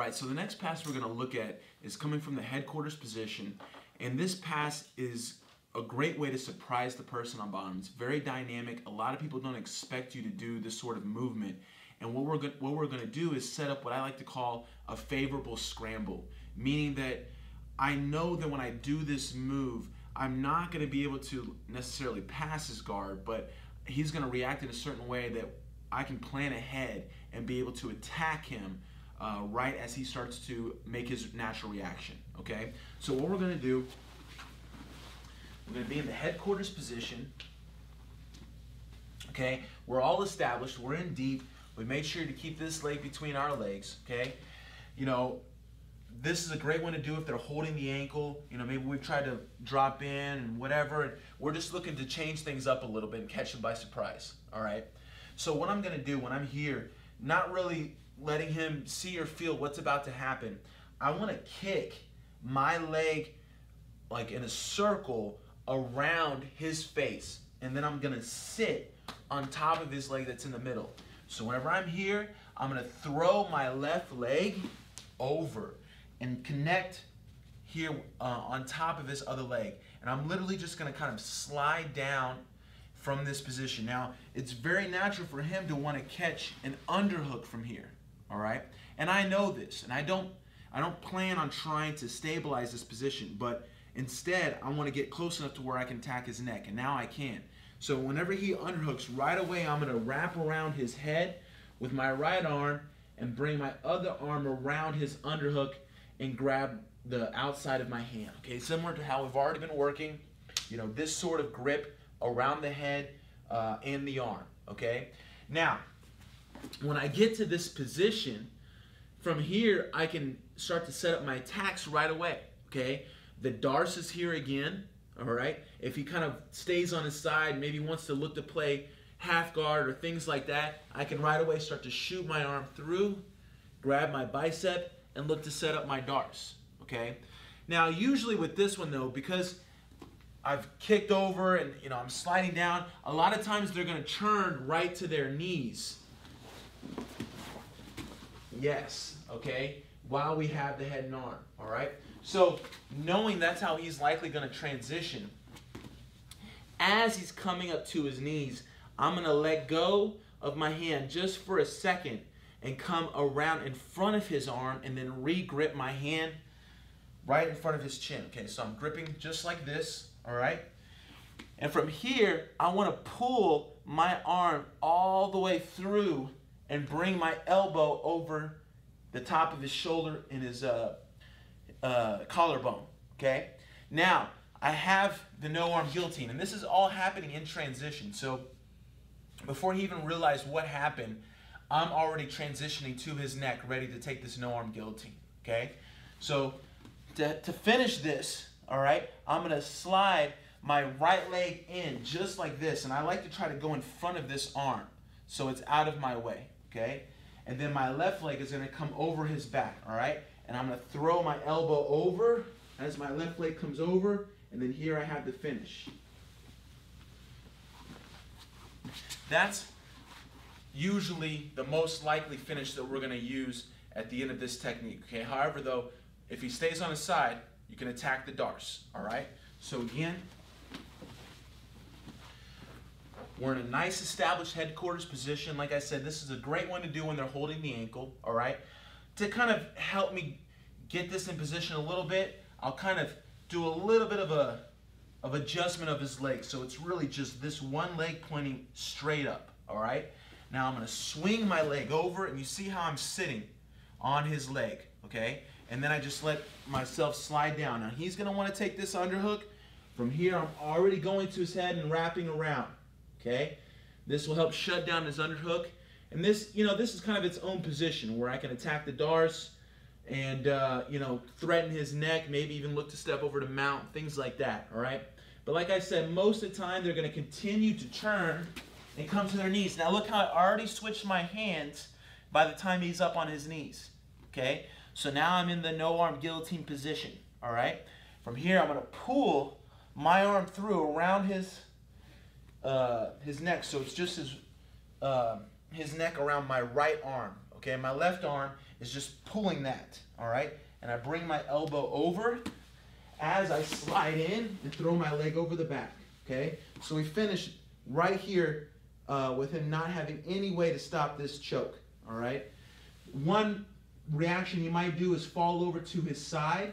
right, so the next pass we're going to look at is coming from the headquarters position, and this pass is a great way to surprise the person on bottom. It's very dynamic. A lot of people don't expect you to do this sort of movement, and what we're going to do is set up what I like to call a favorable scramble, meaning that I know that when I do this move, I'm not going to be able to necessarily pass his guard, but he's going to react in a certain way that I can plan ahead and be able to attack him right as he starts to make his natural reaction, okay? So what we're going to do, we're going to be in the headquarters position, okay? We're all established, we're in deep, we made sure to keep this leg between our legs, okay? You know, this is a great one to do if they're holding the ankle. You know, maybe we've tried to drop in and whatever, and we're just looking to change things up a little bit and catch them by surprise, all right? So what I'm going to do when I'm here, not really letting him see or feel what's about to happen, I want to kick my leg like in a circle around his face, and then I'm going to sit on top of his leg that's in the middle. So whenever I'm here, I'm going to throw my left leg over and connect here on top of his other leg. And I'm literally just going to kind of slide down from this position. Now, it's very natural for him to want to catch an underhook from here, all right? And I know this, and I don't plan on trying to stabilize this position, but instead, I want to get close enough to where I can attack his neck, and now I can. So whenever he underhooks, right away I'm going to wrap around his head with my right arm and bring my other arm around his underhook and grab the outside of my hand. Okay, similar to how we've already been working, you know, this sort of grip around the head and the arm, okay? Now, when I get to this position, from here I can start to set up my attacks right away, okay? The Darce is here again, all right? If he kind of stays on his side, maybe wants to look to play half guard or things like that, I can right away start to shoot my arm through, grab my bicep, and look to set up my Darce, okay? Now, usually with this one though, because I've kicked over and you know I'm sliding down, a lot of times they're going to turn right to their knees. Yes, okay, while we have the head and arm, all right? So knowing that's how he's likely going to transition, as he's coming up to his knees, I'm going to let go of my hand just for a second and come around in front of his arm and then re-grip my hand right in front of his chin. Okay, so I'm gripping just like this, all right? And from here, I want to pull my arm all the way through and bring my elbow over the top of his shoulder and his collarbone, okay? Now, I have the no-arm guillotine, and this is all happening in transition. So before he even realized what happened, I'm already transitioning to his neck, ready to take this no-arm guillotine, okay? So to finish this, all right, I'm going to slide my right leg in just like this, and I like to try to go in front of this arm so it's out of my way, okay? And then my left leg is going to come over his back, all right? And I'm going to throw my elbow over as my left leg comes over, and then here I have the finish. That's usually the most likely finish that we're going to use at the end of this technique, okay? However, though, if he stays on his side, you can attack the Darce, all right? So again, we're in a nice established headquarters position. Like I said, this is a great one to do when they're holding the ankle, all right? To kind of help me get this in position a little bit, I'll kind of do a little bit of adjustment of his leg. So it's really just this one leg pointing straight up, all right? Now I'm going to swing my leg over, and you see how I'm sitting on his leg, okay? And then I just let myself slide down. Now he's going to want to take this underhook. From here, I'm already going to his head and wrapping around, okay? This will help shut down his underhook. And this, you know, this is kind of its own position where I can attack the Darce and, you know, threaten his neck, maybe even look to step over to mount, things like that, all right? But like I said, most of the time they're going to continue to turn and come to their knees. Now look how I already switched my hands by the time he's up on his knees, okay? So now I'm in the no-arm guillotine position, all right? From here, I'm going to pull my arm through around his neck, so it's just his neck around my right arm, okay? My left arm is just pulling that, all right? And I bring my elbow over as I slide in and throw my leg over the back, okay? So we finish right here with him not having any way to stop this choke, all right? One reaction you might do is fall over to his side,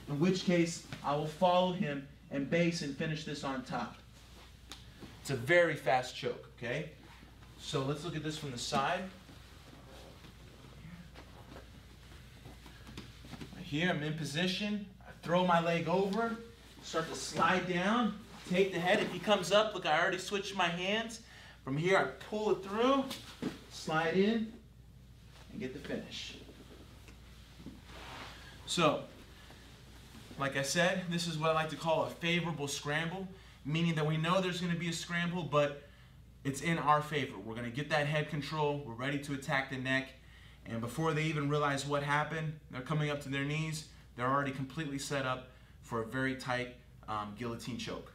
in which case I will follow him and base and finish this on top. It's a very fast choke, okay? So let's look at this from the side. Right here, I'm in position. I throw my leg over, start to slide down, take the head. If he comes up, look, I already switched my hands. From here, I pull it through, slide in, and get the finish. So, like I said, this is what I like to call a favorable scramble, meaning that we know there's going to be a scramble, but it's in our favor. We're going to get that head control, we're ready to attack the neck, and before they even realize what happened, they're coming up to their knees, they're already completely set up for a very tight guillotine choke.